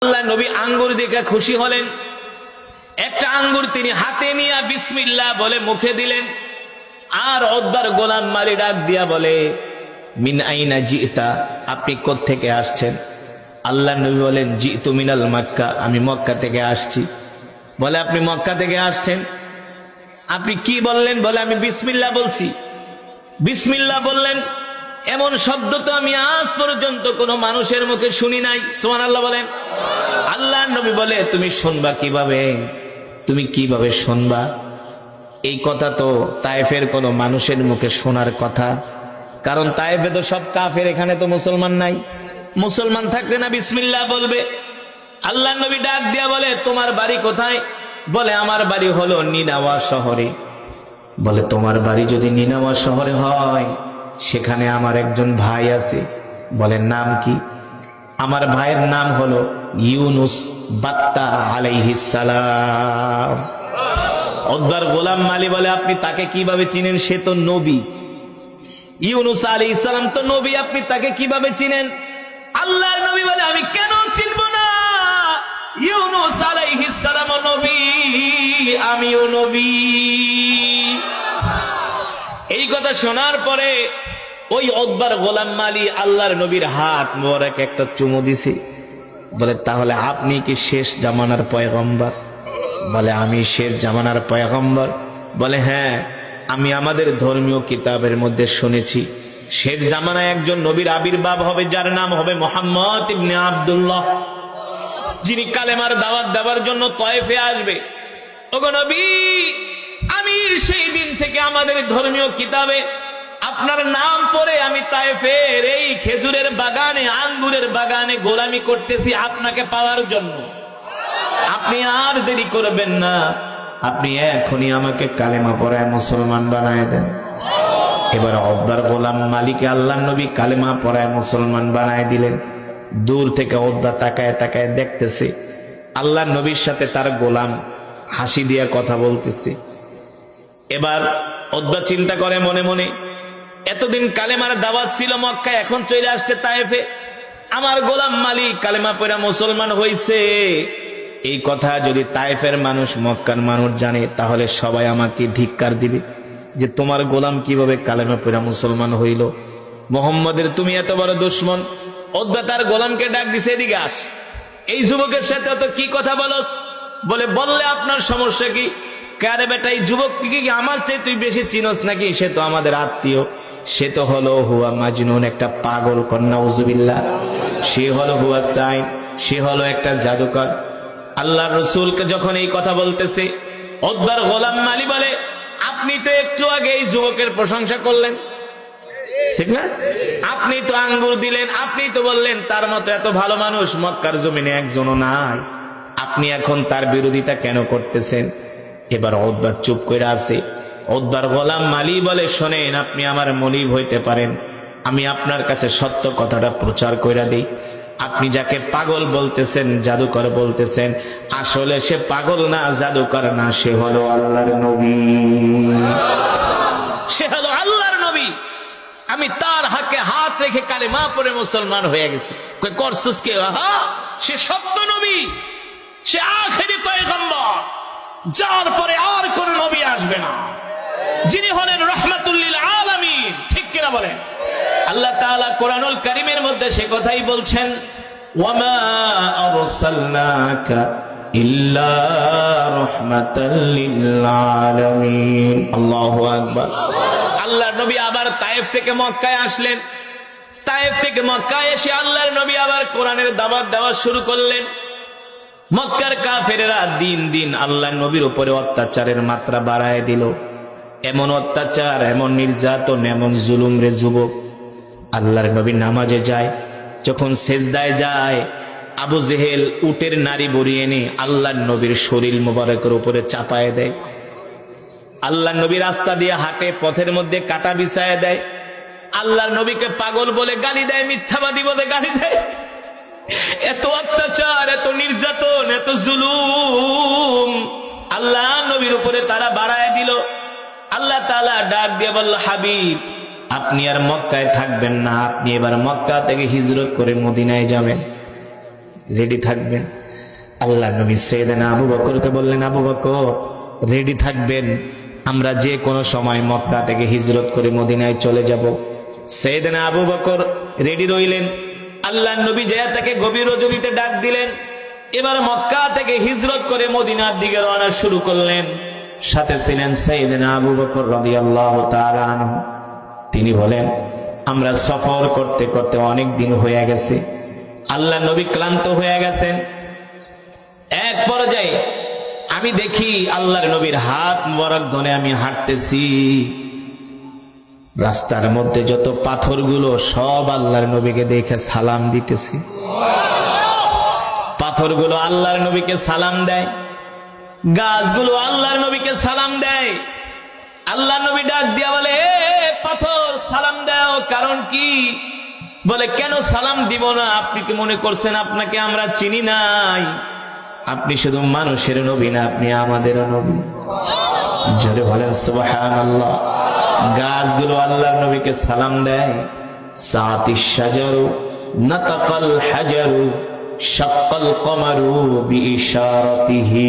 আল্লাহ নবী আঙ্গুর দেখে খুশি হলেন। একটা আঙ্গুর তিনি হাতে নিয়ে বিসমিল্লাহ বলে মুখে দিলেন। আর উদ্বার গোলাম মালি ডাক দিয়া বলে, মিন আইনা জিতা, আপনি কোত্থেকে আসছেন? আল্লাহ নবী বলেন, জিতু মিনাল মক্কা, আমি মক্কা থেকে আসছি। বলে, আপনি মক্কা থেকে আসছেন, আপনি কি বললেন? বলে, আমি বিসমিল্লাহ বলছি। বিসমিল্লাহ বললেন, এমন শব্দ তো আমি আজ পর্যন্ত কোন মানুষের মুখে শুনি নাই। সুবহানাল্লাহ বলেন। আল্লাহ নবী বলে, তুমি শুনবা কিভাবে? তুমি কিভাবে শুনবা? এই কথা তো তায়েফের কোন মানুষের মুখে শোনার কথা, কারণ তায়েফে তো সব কাফের, এখানে তো মুসলমান নাই। মুসলমান থাকলে না বিসমিল্লাহ বলবে? আল্লাহ নবী ডাক দিয়া বলে, তোমার বাড়ি কোথায়? বলে, আমার বাড়ি হলো নিনাওয়া শহরে। বলে, তোমার বাড়ি যদি নিনাওয়া শহরে হয়, সেখানে আমার একজন ভাই আছে। বলে, নাম কি? আমার ভাইয়ের নাম হলো ইউনুস বাত্তা আলাইহিস সালাম। উদ্বার গোলাম মালি বলে, আপনি তাকে কিভাবে চিনেন? সে তো নবী। ইউনুস আলাইহিস সালাম তো নবী, আপনি তাকে কিভাবে চিনেন? আল্লাহর নবী বলে, আমি কেন চিনব না? ইউনুস আলাইহিস সালাম নবী, আমিও নবী। এই কথা শোনার পরে ওই উদ্বার গোলাম মালি আল্লাহর নবীর হাত মোবারক একটা চুমু দিছে। বলে, তাহলে আপনি কি শেষ জামানার পয়গম্বর? বলে, আমি শেষ জামানার পয়গম্বর। বলে, হ্যাঁ, আমি আমাদের ধর্মীয় কিতাবের মধ্যে শুনেছি শেষ জামানায় একজন নবীর আবির্ভাব হবে, যার নাম হবে মুহাম্মদ ইবনে আব্দুল্লাহ, যিনি কালেমার দাওয়াত দেওয়ার জন্য তয়েফে আসবে। ওগো নবী, আমি সেই দিন থেকে আমাদের ধর্মীয় কিতাবে আপনার নাম পড়ে আমি তায়েফের এই খেজুরের বাগানে, আঙ্গুরের বাগানে গোলামি করতেছি আপনাকে পাওয়ার জন্য। আপনি আর দেরি করবেন না, আপনি এখনই আমাকে কালেমা পড়ায় মুসলমান বানায় দেন। এবার উদ্বার গোলাম মালিকে আল্লাহ নবী কালেমা পড়ায় মুসলমান বানায় দিলেন। দূর থেকে উদ্বার তাকায় তাকায় দেখতেছে আল্লাহ নবীর সাথে তার গোলাম হাসি দিয়া কথা বলতেছে। এবার উদ্বার চিন্তা করে মনে মনে, এতদিন কালেমার দাওয়াত ছিল মক্কায়, এখন চলে আসছে তায়েফে। আমার গোলাম মালিক কালেমা পড়া মুসলমান হইছে, এই কথা যদি তায়েফের মানুষ, মক্কার মানুষ জানে, তাহলে সবাই আমাকে ধিক্কার দিবে যে তোমার গোলাম কিভাবে কালেমা পড়া মুসলমান হইল। মুহাম্মদের তুমি এত বড় দুশমন। উদ্বা তার গোলামকে ডাক দিছে, এদিকে আস, এই যুবকের সাথে তো কি কথা বলস? বলে, বললে আপনার সমস্যা কি? কারে বেটা, এই যুবক কি আমার চেয়ে তুই বেশি চিনস নাকি? সে তো আমাদের আত্মীয়, সে তো হলো হুয়া মাজনুন, একটা পাগল কন্যা, উযুবিল্লাহ। সে হলো হুয়া সাইন, সে হলো একটা জাদুকর। আল্লাহ রসুলকে যখন এই কথা বলতেছে, উদ্বার গোলাম মালি বলে, আপনি তো একটু আগে এই যুবকের প্রশংসা করলেন, ঠিক না? আপনি তো আঙ্গুর দিলেন, আপনি তো বললেন তার মতো এত ভালো মানুষ মক্কার জমিনে একজনও নাই। আপনি এখন তার বিরোধিতা কেন করতেছেন? এবার উদ্বার চুপ করে আছে। উদ্বার গোলাম মালি বলে, শোনেন, আপনি আমার মনিব হইতে পারেন, আমি আপনার কাছে সত্য কথাটা প্রচার কইরা দিই। আপনি যাকে পাগল বলতেছেন, জাদুকর বলতেছেন, আসলে সে পাগল না, জাদুকর না, সে হলো আল্লাহর নবী। সে হলো আল্লাহর নবী। আমি তার হাতে হাত রেখে কালেমা পড়ে মুসলমান হয়ে গেছি। কই করছস কে? সে সত্য নবী, সে আখেরি পয়গম্বর, যার পরে আর কোন নবী আসবে না, যিনি হলেন রাহমাতুল লিল আলামিন। ঠিক কিনা বলেন? আল্লাহ তাআলা কোরআনুল কারীমের মধ্যে সে কথাই বলছেন, ওয়ামা আরসালনাকা ইল্লা রাহমাতাল লিল আলামিন। আল্লাহু আকবার। আল্লাহর নবী আবার তায়েফ থেকে মক্কায় আসলেন। তায়েফ থেকে মক্কায় এসে আল্লাহর নবী আবার কোরআনের দাওয়াত দেওয়া শুরু করলেন। মক্কার কাফেরেরা দিন দিন আল্লাহর নবীর উপরে অত্যাচারের মাত্রা বাড়ায় দিল। এমন অত্যাচার, এমন নির্যাতন, এমন জুলুম রে যুবক। আল্লাহর নবী নামাজে যায়, যখন সেজদায় যায়, আবু জেহেল উটের নাড়ি বরিয়ে এনে আল্লাহর নবীর শরীর মোবারকের উপরে চাপায় দেয়। আল্লাহর নবী রাস্তা দিয়ে হাঁটে, পথের মধ্যে কাটা বিছায় দেয়। আল্লাহর নবীকে পাগল বলে গালি দেয়, মিথ্যাবাদী বলে গালি দেয়। এত অত্যাচার, এত নির্যাতন, এত জুলুম আল্লাহ নবীর উপরে তারা বাড়ায় দিল। আল্লাহ তাআলা ডাক দিয়ে বলল, হাবিব, আপনি আর মক্কায় থাকবেন না, আপনি এবার মক্কা থেকে হিজরত করে মদিনায় যাবেন। রেডি থাকবেন। আল্লাহ নবী সাইয়েদনা আবু বকরকে বললেন, আবু বকর রেডি থাকবেন, আমরা যে কোনো সময় মক্কা থেকে হিজরত করে মদিনায় চলে যাব। সাইয়েদনা আবু বকর রেডি রইলেন। আল্লাহ নবী যায় তাকে গভীর রজনীতে ডাক দিলেন। এবার মক্কা থেকে হিজরত করে মদিনার দিকে রওনা শুরু করলেন। সাথে ছিলেন সাইয়েদনা আবু বকর রাদিয়াল্লাহু তাআলা আনহু। তিনি বলেন, আমরা সফর করতে করতে অনেক দিন হয়ে গেছে, আল্লাহ নবী ক্লান্ত হয়ে গেছেন। এক পর্যায়ে আমি দেখি আল্লাহর নবীর হাত মোবারক ধরে আমি হাঁটতেছি, রাস্তার মধ্যে যত পাথরগুলো সব আল্লাহর নবীকে দেখে সালাম দিতেছি। পাথরগুলো আল্লাহর নবীকে সালাম দেয়, গাছগুলো আল্লাহর নবীকে সালাম দেয়। আল্লাহ নবী ডাক দিয়া বলে, এ পাথর সালাম দাও, কারণ কি? বলে, কেন সালাম দিব না? আপনি কি মনে করছেন আপনাকে আমরা চিনি নাই? আপনি শুধু মানুষের নবী না, আপনি আমাদেরও নবী। জোরে বলেন সুবহানাল্লাহ। গাছগুলো আল্লাহর নবীকে সালাম দেয়। সাতিশ শাজারু নাতাকাল হাজারু শাক্কাল কমারু বিইশারাতিহি।